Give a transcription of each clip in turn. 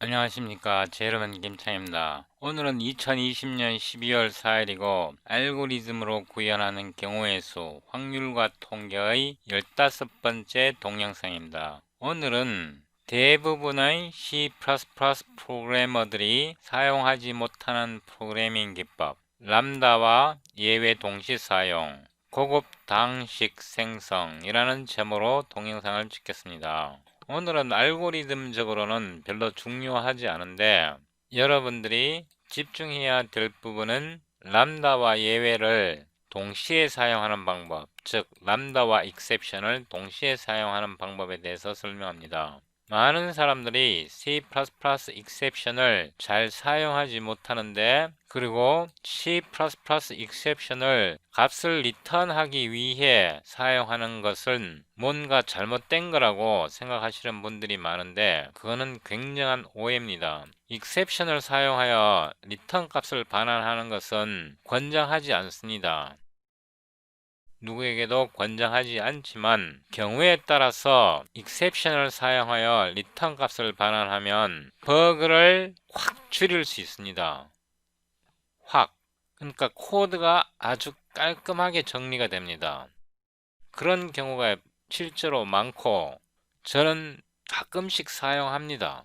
안녕하십니까. 제 이름은 김창입니다. 오늘은 2020년 12월 4일이고 알고리즘으로 구현하는 경우의 수, 확률과 통계의 15번째 동영상입니다. 오늘은 대부분의 C++ 프로그래머들이 사용하지 못하는 프로그래밍 기법, 람다와 예외 동시 사용, 고급 당식 생성이라는 제목으로 동영상을 찍겠습니다. 오늘은 알고리즘적으로는 별로 중요하지 않은데 여러분들이 집중해야 될 부분은 람다와 예외를 동시에 사용하는 방법, 즉 람다와 익셉션을 동시에 사용하는 방법에 대해서 설명합니다. 많은 사람들이 C++ exception을 잘 사용하지 못하는데, 그리고 C++ exception을 값을 리턴하기 위해 사용하는 것은 뭔가 잘못된 거라고 생각하시는 분들이 많은데, 그거는 굉장한 오해입니다. exception을 사용하여 리턴 값을 반환하는 것은 권장하지 않습니다. 누구에게도 권장하지 않지만 경우에 따라서 exception을 사용하여 리턴 값을 반환하면 버그를 확 줄일 수 있습니다. 확. 그러니까 코드가 아주 깔끔하게 정리가 됩니다. 그런 경우가 실제로 많고 저는 가끔씩 사용합니다.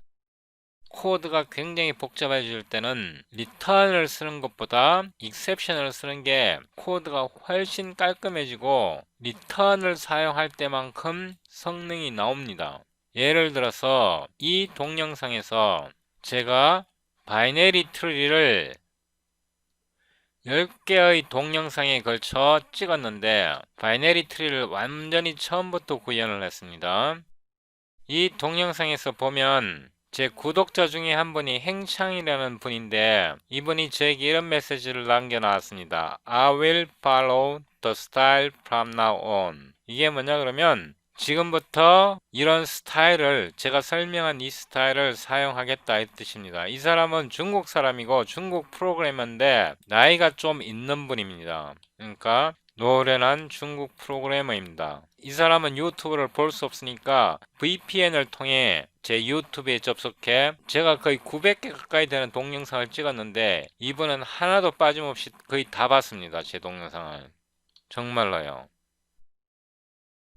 코드가 굉장히 복잡해질 때는 리턴을 쓰는 것보다 exception을 쓰는 게 코드가 훨씬 깔끔해지고 리턴을 사용할 때만큼 성능이 나옵니다. 예를 들어서 이 동영상에서 제가 바이너리 트리를 10개의 동영상에 걸쳐 찍었는데 바이너리 트리를 완전히 처음부터 구현을 했습니다. 이 동영상에서 보면 제 구독자 중에 한 분이 행창이라는 분인데 이분이 저에게 이런 메시지를 남겨놨습니다. I will follow the style from now on. 이게 뭐냐 그러면 지금부터 이런 스타일을, 제가 설명한 이 스타일을 사용하겠다 이 뜻입니다. 이 사람은 중국 사람이고 중국 프로그래머인데 나이가 좀 있는 분입니다. 그러니까 노련한 중국 프로그래머입니다. 이 사람은 유튜브를 볼 수 없으니까 VPN을 통해 제 유튜브에 접속해 제가 거의 900개 가까이 되는 동영상을 찍었는데 이분은 하나도 빠짐없이 거의 다 봤습니다. 제 동영상을. 정말로요.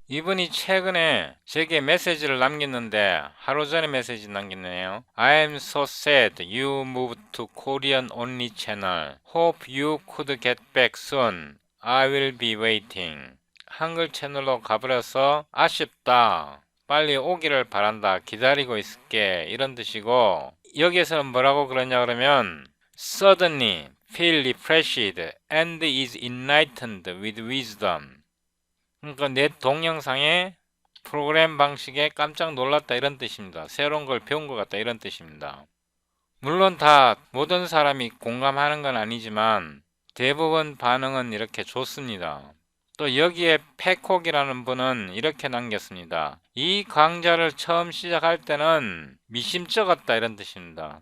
이분이 최근에 제게 메시지를 남겼는데 하루 전에 메시지 남겼네요. I am so sad you moved to Korean only channel. Hope you could get back soon. I will be waiting. 한글 채널로 가버려서 아쉽다. 빨리 오기를 바란다. 기다리고 있을게. 이런 뜻이고, 여기에서는 뭐라고 그러냐 그러면 suddenly feel refreshed and is enlightened with wisdom. 그러니까 내 동영상의 프로그램 방식에 깜짝 놀랐다 이런 뜻입니다. 새로운 걸 배운 것 같다 이런 뜻입니다. 물론 다 모든 사람이 공감하는 건 아니지만 대부분 반응은 이렇게 좋습니다. 또 여기에 패콕이라는 분은 이렇게 남겼습니다. 이 강좌를 처음 시작할 때는 미심쩍었다 이런 뜻입니다.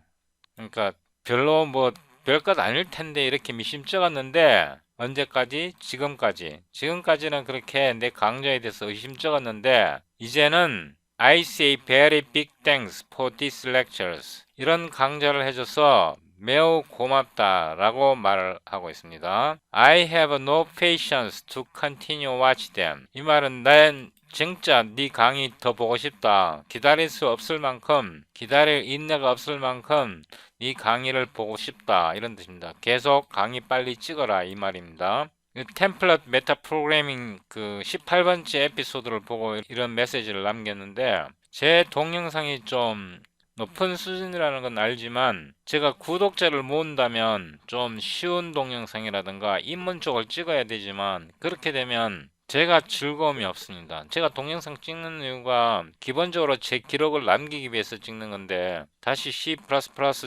그러니까 별로 뭐 별것 아닐 텐데 이렇게 미심쩍었는데 언제까지? 지금까지. 지금까지는 그렇게 내 강좌에 대해서 의심쩍었는데 이제는 I say very big thanks for these lectures. 이런 강좌를 해줘서 매우 고맙다 라고 말을 하고 있습니다. I have no patience to continue watch them. 이 말은 난 진짜 네 강의 더 보고 싶다. 기다릴 수 없을 만큼, 기다릴 인내가 없을 만큼 이 강의를 보고 싶다 이런 뜻입니다. 계속 강의 빨리 찍어라 이 말입니다. 템플릿 메타 프로그래밍 그 18번째 에피소드를 보고 이런 메시지를 남겼는데 제 동영상이 좀 높은 수준이라는 건 알지만 제가 구독자를 모은다면 좀 쉬운 동영상이라든가 입문 쪽을 찍어야 되지만 그렇게 되면 제가 즐거움이 없습니다. 제가 동영상 찍는 이유가 기본적으로 제 기록을 남기기 위해서 찍는 건데 다시 C++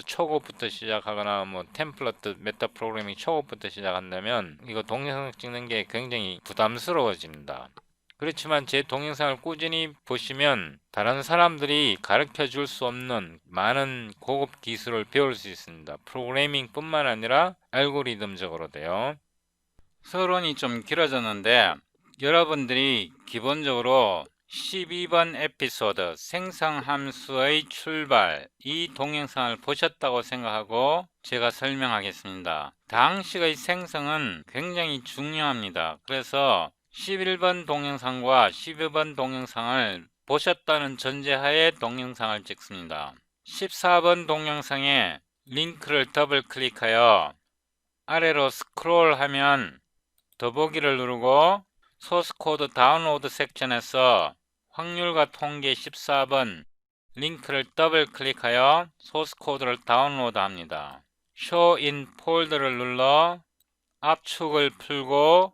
초급부터 시작하거나 뭐 템플릿 메타 프로그래밍 초급부터 시작한다면 이거 동영상 찍는 게 굉장히 부담스러워집니다. 그렇지만 제 동영상을 꾸준히 보시면 다른 사람들이 가르쳐 줄 수 없는 많은 고급 기술을 배울 수 있습니다. 프로그래밍 뿐만 아니라 알고리즘적으로도요. 서론이 좀 길어졌는데 여러분들이 기본적으로 12번 에피소드 생성함수의 출발, 이 동영상을 보셨다고 생각하고 제가 설명하겠습니다. 다항식의 생성은 굉장히 중요합니다. 그래서 11번 동영상과 12번 동영상을 보셨다는 전제하에 동영상을 찍습니다. 14번 동영상에 링크를 더블 클릭하여 아래로 스크롤하면 더보기를 누르고 소스코드 다운로드 섹션에서 확률과 통계 14번 링크를 더블 클릭하여 소스코드를 다운로드 합니다. Show in 폴더를 눌러 압축을 풀고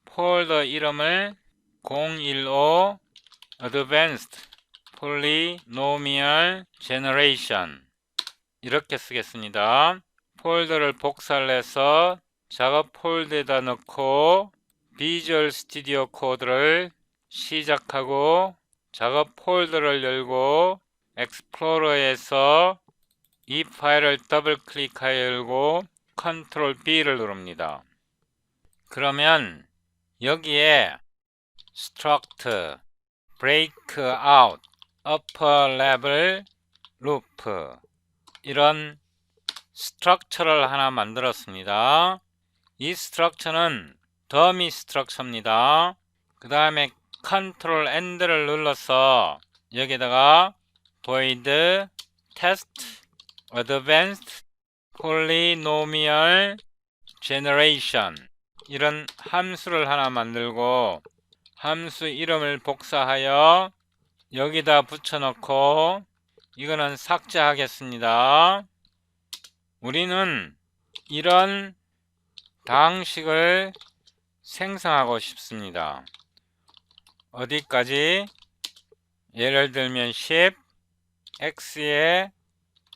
폴더 이름을 015 Advanced Polynomial Generation 이렇게 쓰겠습니다. 폴더를 복사를 해서 작업 폴더에다 넣고 비주얼 스튜디오 코드를 시작하고 작업 폴더를 열고 엑스플로러에서 이 파일을 더블 클릭하여 열고 컨트롤 B를 누릅니다. 그러면 여기에 struct, breakout, upper level, loop 이런 스트럭처를 하나 만들었습니다. 이 스트럭처는 더미 스트럭처입니다. 그 다음에 컨트롤 엔드를 눌러서 여기다가 void test advanced polynomial generation 이런 함수를 하나 만들고 함수 이름을 복사하여 여기다 붙여놓고 이거는 삭제하겠습니다. 우리는 이런 다항식을 생성하고 싶습니다. 어디까지? 예를 들면 10, x의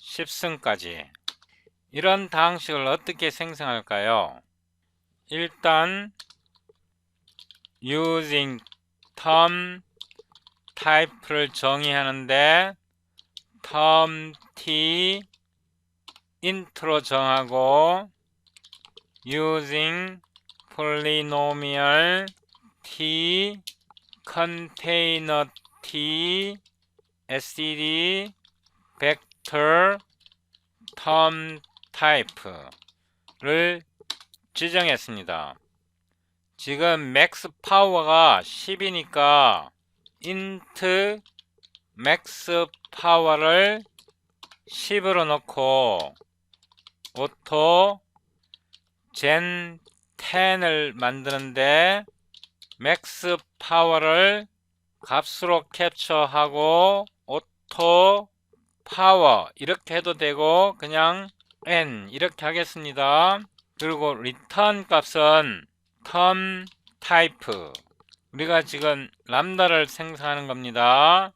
10승까지. 이런 다항식을 어떻게 생성할까요? 일단 using term type를 정의하는데 term t int로 정하고 using polynomial t container t std vector term type를 지정했습니다. 지금 max 파워가 10이니까 int max 파워를 10으로 놓고 오토 gen 10을 만드는데 맥스 파워를 값으로 캡처하고 오토 파워 이렇게 해도 되고 그냥 n 이렇게 하겠습니다. 그리고 return 값은 term type 우리가 지금 람다를 생성하는 겁니다.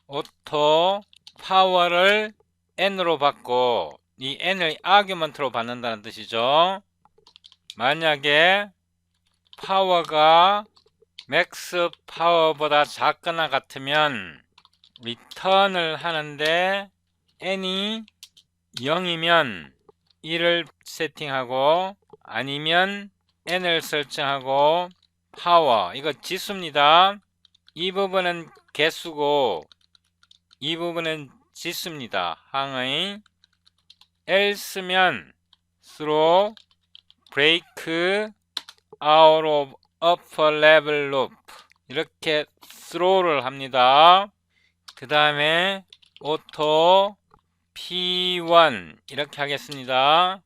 오토 파워를 n으로 받고 이 n을 아규먼트로 받는다는 뜻이죠. 만약에 파워가 맥스 파워보다 작거나 같으면 return을 하는데 n이 0이면 1을 세팅하고 아니면 n을 설정하고 파워 이거 지수입니다. 이 부분은 개수고 이 부분은 지수입니다. 항의 else면 throw break out of upper level loop 이렇게 throw를 합니다. 그 다음에 auto p1 이렇게 하겠습니다.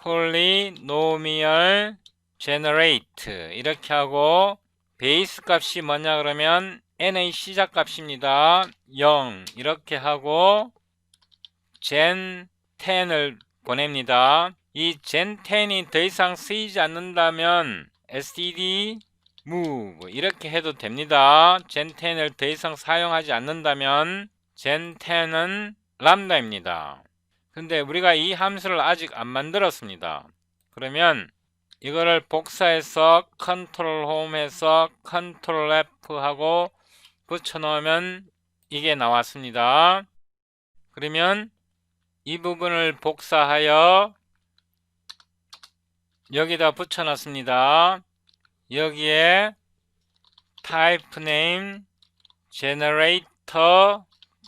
polynomial generate 이렇게 하고 베이스 값이 뭐냐 그러면 n의 시작 값입니다. 0 이렇게 하고 gen 10을 보냅니다. 이 gen 10이 더 이상 쓰이지 않는다면 std move 이렇게 해도 됩니다. gen 10을 더 이상 사용하지 않는다면 gen 10은 람다입니다. 근데 우리가 이 함수를 아직 안 만들었습니다. 그러면 이거를 복사해서 컨트롤 홈해서 컨트롤 F 하고 붙여넣으면 이게 나왔습니다. 그러면 이 부분을 복사하여 여기다 붙여놨습니다. 여기에 type name generator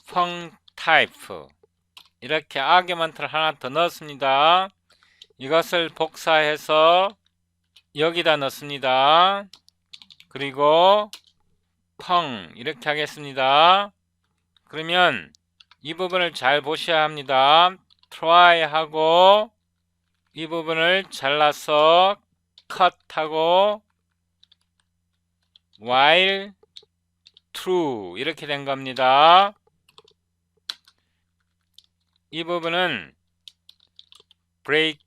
func type 이렇게 아규먼트를 하나 더 넣었습니다. 이것을 복사해서 여기다 넣습니다. 그리고 펑 이렇게 하겠습니다. 그러면 이 부분을 잘 보셔야 합니다. try 하고 이 부분을 잘라서 cut 하고 while true 이렇게 된 겁니다. 이 부분은 break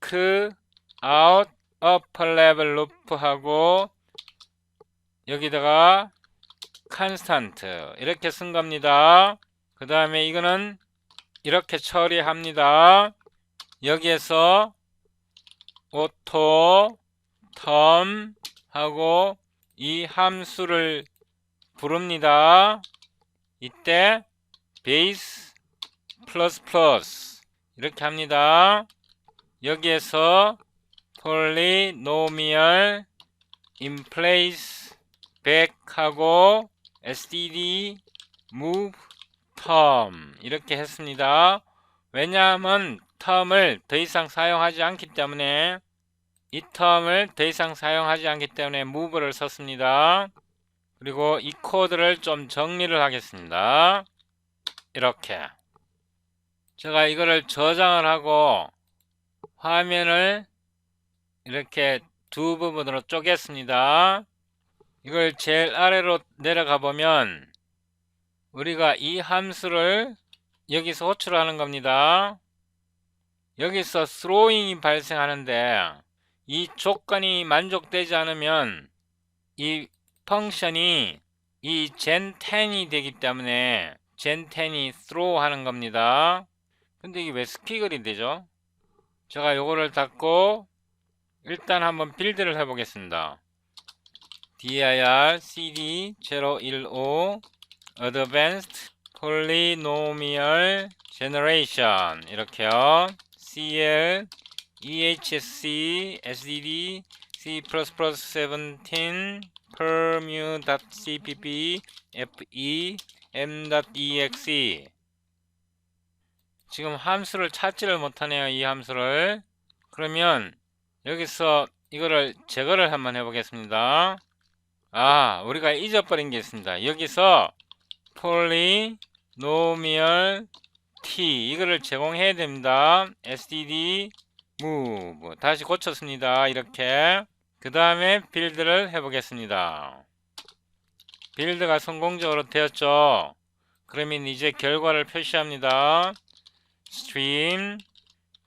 out upper level loop 하고 여기다가 constant 이렇게 쓴 겁니다. 그 다음에 이거는 이렇게 처리합니다. 여기에서 auto term 하고 이 함수를 부릅니다. 이때 base plus plus 이렇게 합니다. 여기에서 polynomial in place back 하고 std move term 이렇게 했습니다. 왜냐하면 term을 더 이상 사용하지 않기 때문에 이 term을 더 이상 사용하지 않기 때문에 move를 썼습니다. 그리고 이 코드를 좀 정리를 하겠습니다. 이렇게 제가 이거를 저장을 하고 화면을 이렇게 두 부분으로 쪼갰습니다. 이걸 제일 아래로 내려가 보면 우리가 이 함수를 여기서 호출하는 겁니다. 여기서 throwing이 발생하는데 이 조건이 만족되지 않으면 이 펑션이 이 gen10이 되기 때문에 gen10이 throw 하는 겁니다. 근데 이게 왜 스퀴글이 되죠? 제가 요거를 닫고 일단 한번 빌드를 해보겠습니다. dir cd 015 advanced polynomial generation 이렇게요. cl ehsc sdd c++17 permu.cpp fe m.exe 지금 함수를 찾지를 못하네요. 이 함수를. 그러면 여기서 이거를 제거를 한번 해보겠습니다. 우리가 잊어버린 게 있습니다. 여기서 polynomial t 이거를 제공해야 됩니다. std move 다시 고쳤습니다. 이렇게 그 다음에 빌드를 해보겠습니다. 빌드가 성공적으로 되었죠. 그러면 이제 결과를 표시합니다. stream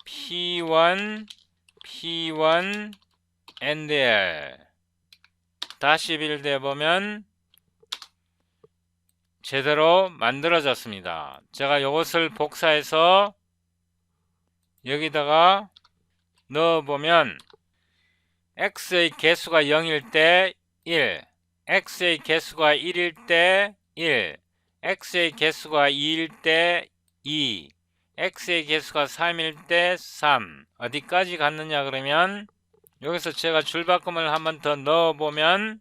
p1 and l 다시 빌드 해보면 제대로 만들어졌습니다. 제가 이것을 복사해서 여기다가 넣어보면 x의 개수가 0일 때 1, x의 개수가 1일 때 1, x의 개수가 2일 때 2, x의 개수가 3일 때 3 어디까지 갔느냐 그러면 여기서 제가 줄바꿈을 한번 더 넣어보면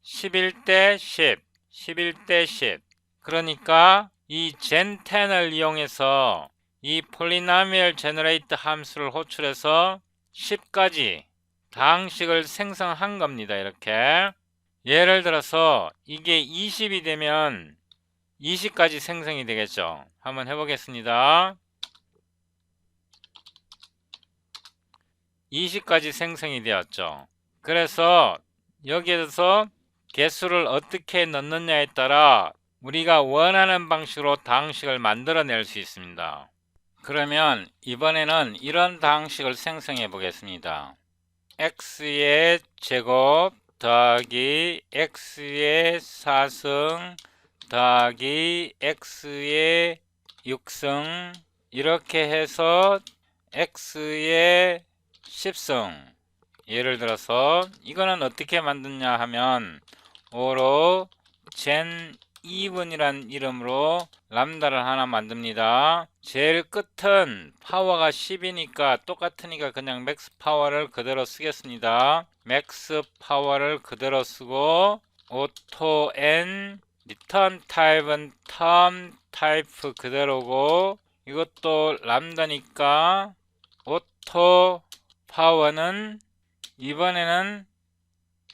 10일 때 10, 10일 때 10 그러니까 이 gen10을 이용해서 이 polynomial generate 함수를 호출해서 10까지 다항식을 생성한 겁니다. 이렇게 예를 들어서 이게 20이 되면 20까지 생성이 되겠죠. 한번 해보겠습니다. 20까지 생성이 되었죠. 그래서 여기에서 개수를 어떻게 넣느냐에 따라 우리가 원하는 방식으로 다항식을 만들어낼 수 있습니다. 그러면 이번에는 이런 다항식을 생성해 보겠습니다. x의 제곱 더하기 x의 4승 더하기 x의 6승 이렇게 해서 x의 10승 예를 들어서 이거는 어떻게 만드냐 하면 오로 gen even이란 이름으로 람다를 하나 만듭니다. 제일 끝은 파워가 10이니까 똑같으니까 그냥 맥스 파워를 그대로 쓰겠습니다. 맥스 파워를 그대로 쓰고 auto n return 타입은 term 타입 그대로고 이것도 람다니까 auto power는 이번에는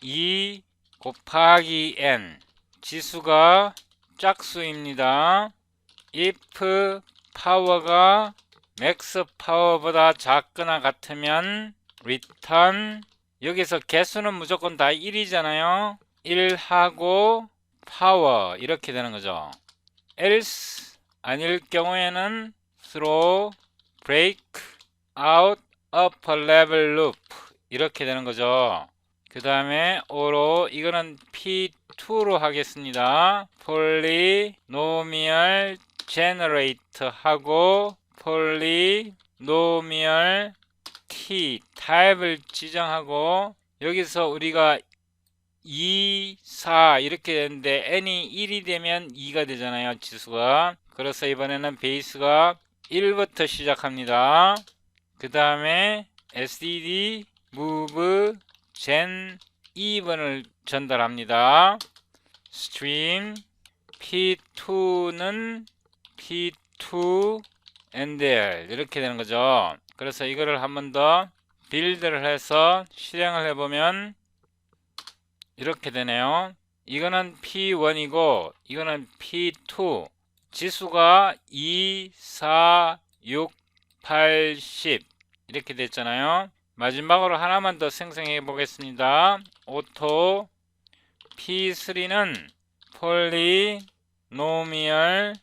2 곱하기 n 지수가 짝수입니다. if 파워가 맥스 파워보다 작거나 같으면 return 여기서 개수는 무조건 다 1이잖아요. 1하고 파워 이렇게 되는 거죠. else 아닐 경우에는 throw, break, out, upper level loop 이렇게 되는 거죠. 그 다음에 or로 이거는 P2로 하겠습니다. polynomial generate 하고 polynomial t 타입을 지정하고 여기서 우리가 2, 4 이렇게 되는데 n이 1이 되면 2가 되잖아요. 지수가. 그래서 이번에는 베이스가 1부터 시작합니다. 그 다음에 std move gen 2번을 전달합니다. stream p2는 p2 and there 이렇게 되는 거죠. 그래서 이거를 한 번 더 빌드를 해서 실행을 해보면 이렇게 되네요. 이거는 P1이고 이거는 P2 지수가 2, 4, 6, 8, 10 이렇게 됐잖아요. 마지막으로 하나만 더 생성해 보겠습니다. auto P3는 polynomial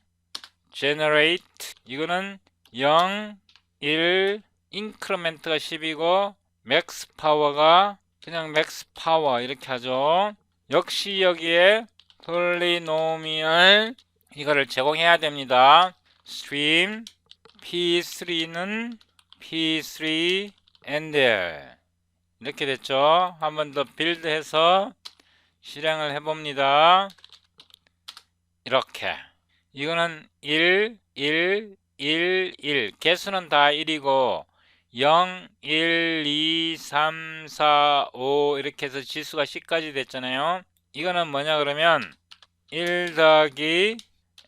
generate 이거는 0, 1, 인크리멘트가 10이고 맥스 파워가 그냥 맥스 파워 이렇게 하죠. 역시 여기에 polynomial 이거를 제공해야 됩니다. stream p3는 p3 and there 이렇게 됐죠. 한 번 더 빌드해서 실행을 해봅니다. 이렇게 이거는 1, 1, 1, 1 개수는 다 1이고 0, 1, 2, 3, 4, 5 이렇게 해서 지수가 10까지 됐잖아요. 이거는 뭐냐 그러면 1 더하기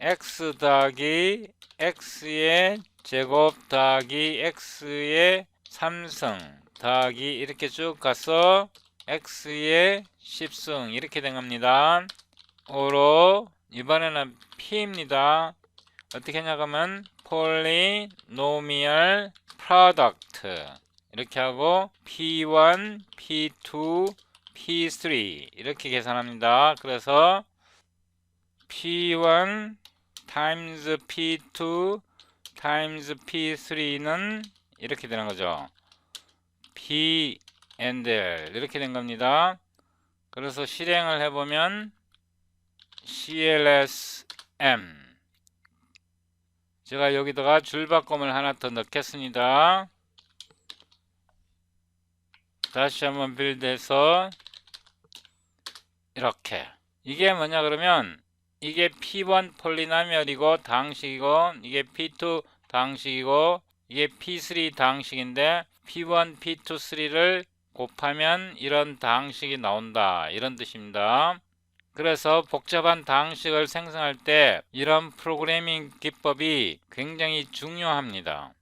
x 더하기 x의 제곱 더하기 x의 3승 더하기 이렇게 쭉 가서 x의 10승 이렇게 된 겁니다. 5로 이번에는 p입니다. 어떻게 하냐 그러면 polynomial product 이렇게 하고 p1, p2, p3 이렇게 계산합니다. 그래서 p1 times p2 times p3는 이렇게 되는 거죠. p and l 이렇게 된 겁니다. 그래서 실행을 해보면 CLSM 제가 여기다가 줄바꿈을 하나 더 넣겠습니다. 다시 한번 빌드해서 이렇게 이게 뭐냐 그러면 이게 P1 폴리나미얼이고 당식이고 이게 P2 당식이고 이게 P3 당식인데 P1, P2, 3를 곱하면 이런 당식이 나온다 이런 뜻입니다. 그래서 복잡한 당식을 생성할 때 이런 프로그래밍 기법이 굉장히 중요합니다.